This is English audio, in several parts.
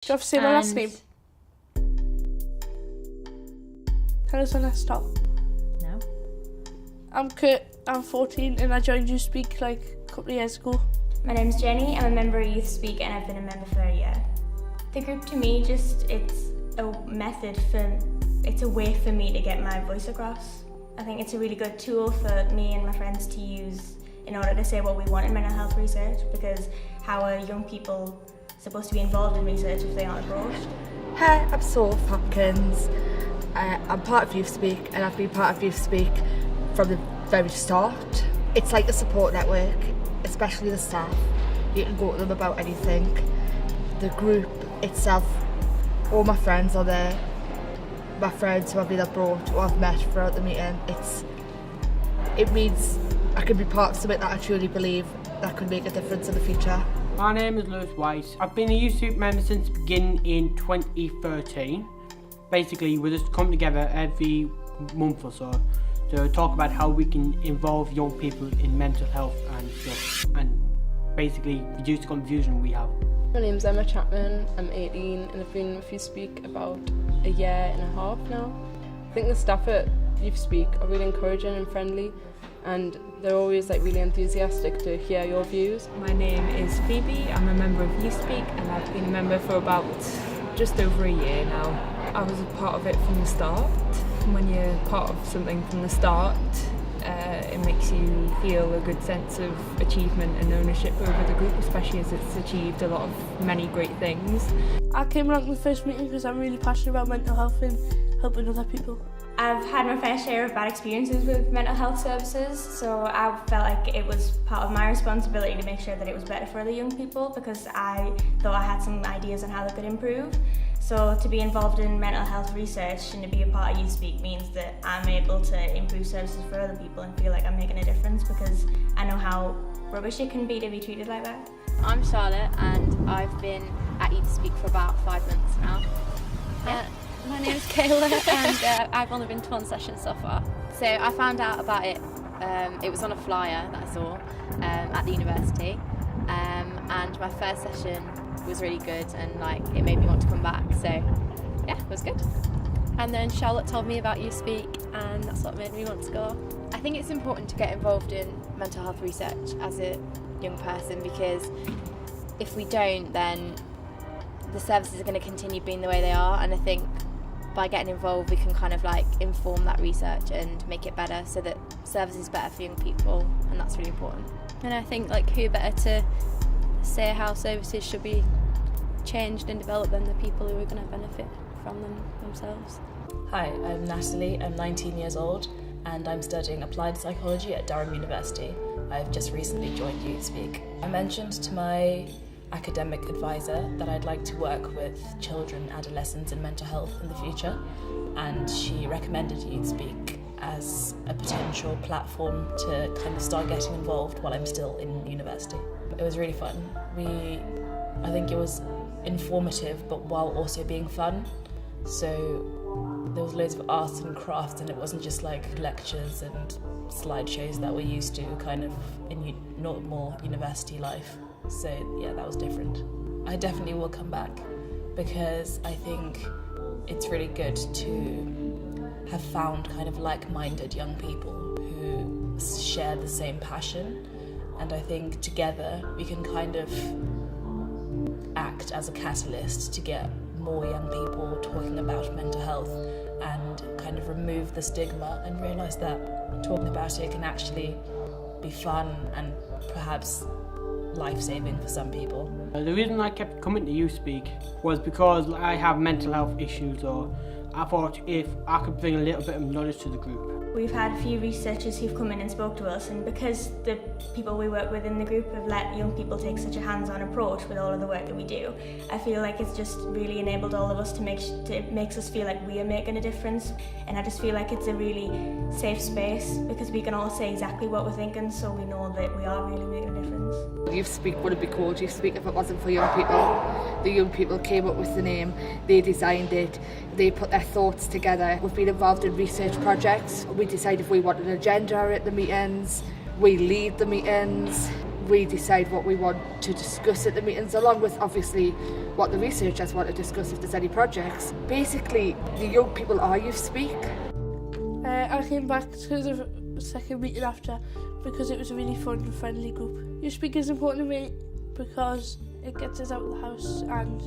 Do you have to say my last name? Tell us when I stop. No. I'm Kurt, I'm 14 and I joined Youth Speak like a couple of years ago. My name's Jenny, I'm a member of Youth Speak and I've been a member for a year. The group to me it's a way for me to get my voice across. I think it's a really good tool for me and my friends to use in order to say what we want in mental health research, because how are young people supposed to be involved in research if they aren't approached? Hi, I'm Soph Hopkins. I'm part of Youth Speak and I've been part of Youth Speak from the very start. It's like a support network, especially the staff. You can go to them about anything. The group itself, all my friends are there. My friends who I've either brought or I've met throughout the meeting. It means I can be part of something that I truly believe that could make a difference in the future. My name is Lewis Weiss. I've been a Youth Speak member since beginning in 2013. Basically, we just come together every month or so to talk about how we can involve young people in mental health and stuff, and basically reduce the confusion we have. My name's Emma Chapman, I'm 18 and I've been with Youth Speak about a year and a half now. I think the staff at Youth Speak are really encouraging and friendly, and they're always really enthusiastic to hear your views. My name is Phoebe, I'm a member of Youth Speak and I've been a member for about just over a year now. I was a part of it from the start. When you're part of something from the start, it makes you feel a good sense of achievement and ownership over the group, especially as it's achieved many great things. I came along to the first meeting because I'm really passionate about mental health and helping other people. I've had my fair share of bad experiences with mental health services, so I felt like it was part of my responsibility to make sure that it was better for the young people, because I thought I had some ideas on how they could improve. So to be involved in mental health research and to be a part of Youth Speak means that I'm able to improve services for other people and feel like I'm making a difference, because I know how rubbish it can be to be treated like that. I'm Charlotte and I've been at Youth Speak for about 5 months now. My name is Kayla and I've only been to one session so far. So I found out about it, it was on a flyer that I saw at the university, and my first session was really good and it made me want to come back, so yeah, it was good. And then Charlotte told me about Youth Speak and that's what made me want to go. I think it's important to get involved in mental health research as a young person, because if we don't, then the services are going to continue being the way they are, and I think by getting involved we can inform that research and make it better so that service is better for young people, and that's really important. And I think who better to say how services should be changed and developed than the people who are going to benefit from them themselves. Hi, I'm Natalie, I'm 19 years old and I'm studying applied psychology at Durham University. I've just recently joined Youth Speak. I mentioned to my academic advisor that I'd like to work with children, adolescents and mental health in the future, and she recommended Youth Speak as a potential platform to start getting involved while I'm still in university. It was really fun. I think it was informative but while also being fun, so there was loads of arts and crafts, and it wasn't just lectures and slideshows that we're used to in normal university life. So yeah, that was different. I definitely will come back because I think it's really good to have found like-minded young people who share the same passion, and I think together we can act as a catalyst to get more young people talking about mental health and remove the stigma and realise that talking about it can actually be fun and perhaps life-saving for some people. The reason I kept coming to Youth Speak was because I have mental health issues, or I thought if I could bring a little bit of knowledge to the group. We've had a few researchers who've come in and spoke to us, and because the people we work with in the group have let young people take such a hands-on approach with all of the work that we do, I feel like it's just really enabled all of us to makes us feel like we are making a difference, and I just feel like it's a really safe space because we can all say exactly what we're thinking, so we know that we are really making a difference. Youth Speak wouldn't be called Youth Speak if it wasn't for young people. The young people came up with the name, they designed it, they put their thoughts together. We've been involved in research projects. We decide if we want an agenda at the meetings, we lead the meetings, we decide what we want to discuss at the meetings, along with obviously what the researchers want to discuss if there's any projects. Basically, the young people are Youth Speak. I came back to the second meeting after because it was a really fun and friendly group. Youth Speak is important to me because it gets us out of the house, and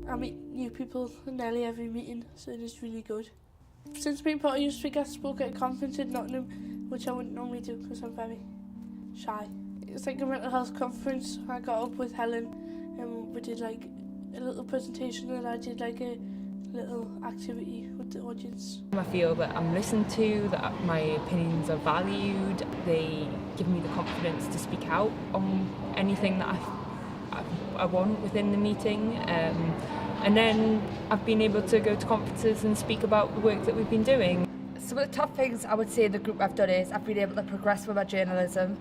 I meet new people nearly every meeting, so it's really good. Since being part of Youth Speak, I spoke at a conference in Nottingham, which I wouldn't normally do because I'm very shy. It's like a mental health conference. I got up with Helen and we did like a little presentation, and I did like a little activity with the audience. I feel that I'm listened to, that my opinions are valued. They give me the confidence to speak out on anything that I want within the meeting. And then I've been able to go to conferences and speak about the work that we've been doing. Some of the top things I would say in the group I've done is I've been able to progress with my journalism.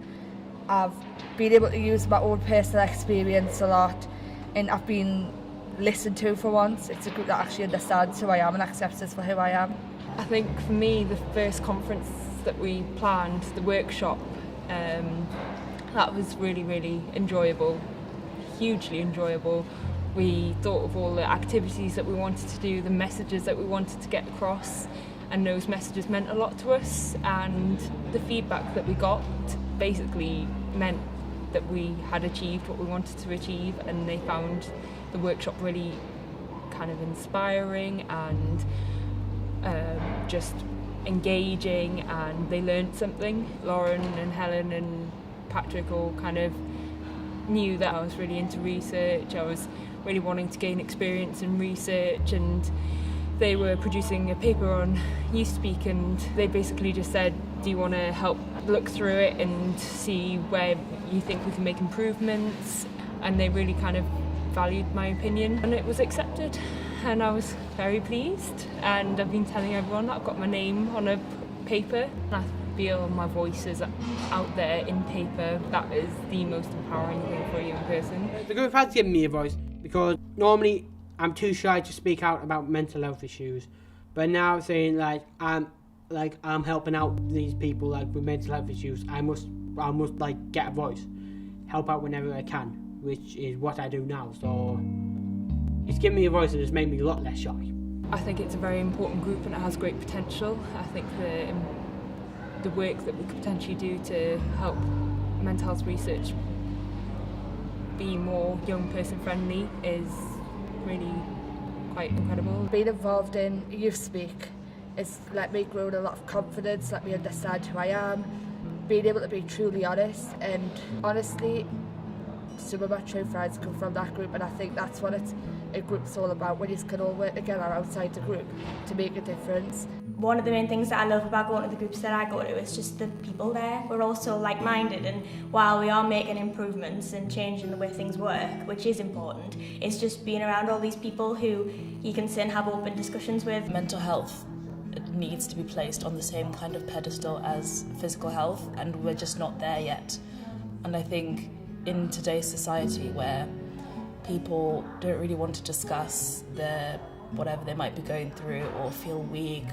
I've been able to use my own personal experience a lot, and I've been listened to for once. It's a group that actually understands who I am and accepts us for who I am. I think for me, the first conference that we planned, the workshop, that was really, really enjoyable, hugely enjoyable. We thought of all the activities that we wanted to do, the messages that we wanted to get across, and those messages meant a lot to us, and the feedback that we got basically meant that we had achieved what we wanted to achieve, and they found the workshop really kind of inspiring and just engaging, and they learned something. Lauren and Helen and Patrick all kind of knew that I was really into research. I was really wanting to gain experience in research, and they were producing a paper on Youth Speak, and they basically just said, do you want to help look through it and see where you think we can make improvements? And they really kind of valued my opinion, and it was accepted, and I was very pleased. And I've been telling everyone that I've got my name on a paper, and I feel my voice is out there in paper. That is the most empowering thing for a young person. The group has given me a voice, because normally I'm too shy to speak out about mental health issues, but now saying I'm helping out these people like with mental health issues, I must like get a voice, help out whenever I can, which is what I do now. So it's given me a voice and it's made me a lot less shy. I think it's a very important group and it has great potential. I think the work that we could potentially do to help mental health research be more young person friendly is really quite incredible. Being involved in Youth Speak has let me grow a lot of confidence, let me understand who I am, being able to be truly honest, and honestly some of my true friends come from that group, and I think that's what a group's all about, when you can all work together outside the group to make a difference. One of the main things that I love about going to the groups that I go to is just the people there. We're all so like-minded, and while we are making improvements and changing the way things work, which is important, it's just being around all these people who you can sit and have open discussions with. Mental health needs to be placed on the same kind of pedestal as physical health, and we're just not there yet. And I think in today's society where people don't really want to discuss whatever they might be going through or feel weak,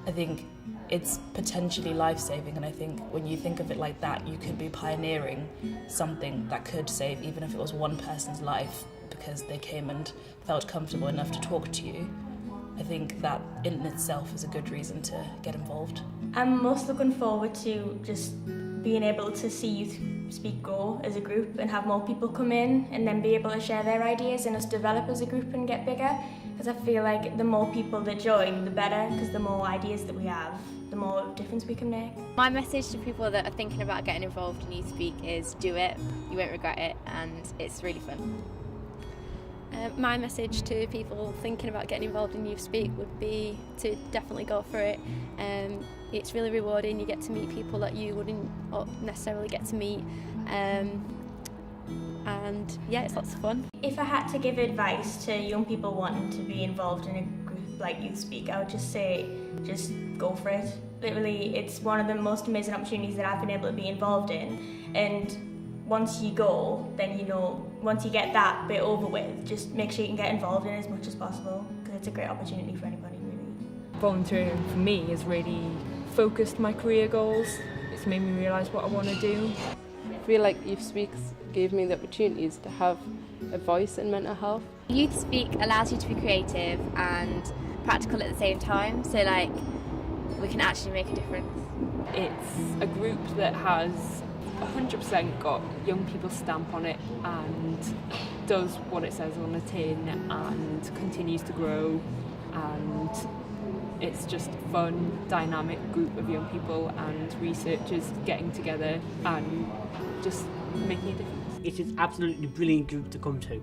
I think it's potentially life-saving, and I think when you think of it like that, you could be pioneering something that could save, even if it was one person's life, because they came and felt comfortable enough to talk to you. I think that in itself is a good reason to get involved. I'm most looking forward to just being able to see Youth Speak grow as a group and have more people come in and then be able to share their ideas and us develop as a group and get bigger, because I feel like the more people that join, the better, because the more ideas that we have, the more difference we can make. My message to people that are thinking about getting involved in Youth Speak is do it, you won't regret it, and it's really fun. My message to people thinking about getting involved in Youth Speak would be to definitely go for it. It's really rewarding. You get to meet people that you wouldn't necessarily get to meet, and yeah, it's lots of fun. If I had to give advice to young people wanting to be involved in a group like Youth Speak, I would just say, just go for it. Literally, it's one of the most amazing opportunities that I've been able to be involved in, and once you go, then you know, once you get that bit over with, just make sure you can get involved in it as much as possible, because it's a great opportunity for anybody, really. Volunteering for me has really focused my career goals. It's made me realise what I want to do. feel like Youth Speaks gave me the opportunities to have a voice in mental health. Youth Speak allows you to be creative and practical at the same time, so like we can actually make a difference. It's a group that has 100% got young people's stamp on it and does what it says on the tin and continues to grow, and it's just a fun, dynamic group of young people and researchers getting together and just making a difference. It's an absolutely brilliant group to come to.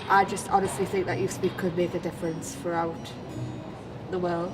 I just honestly think that Youth Speak could make a difference throughout the world.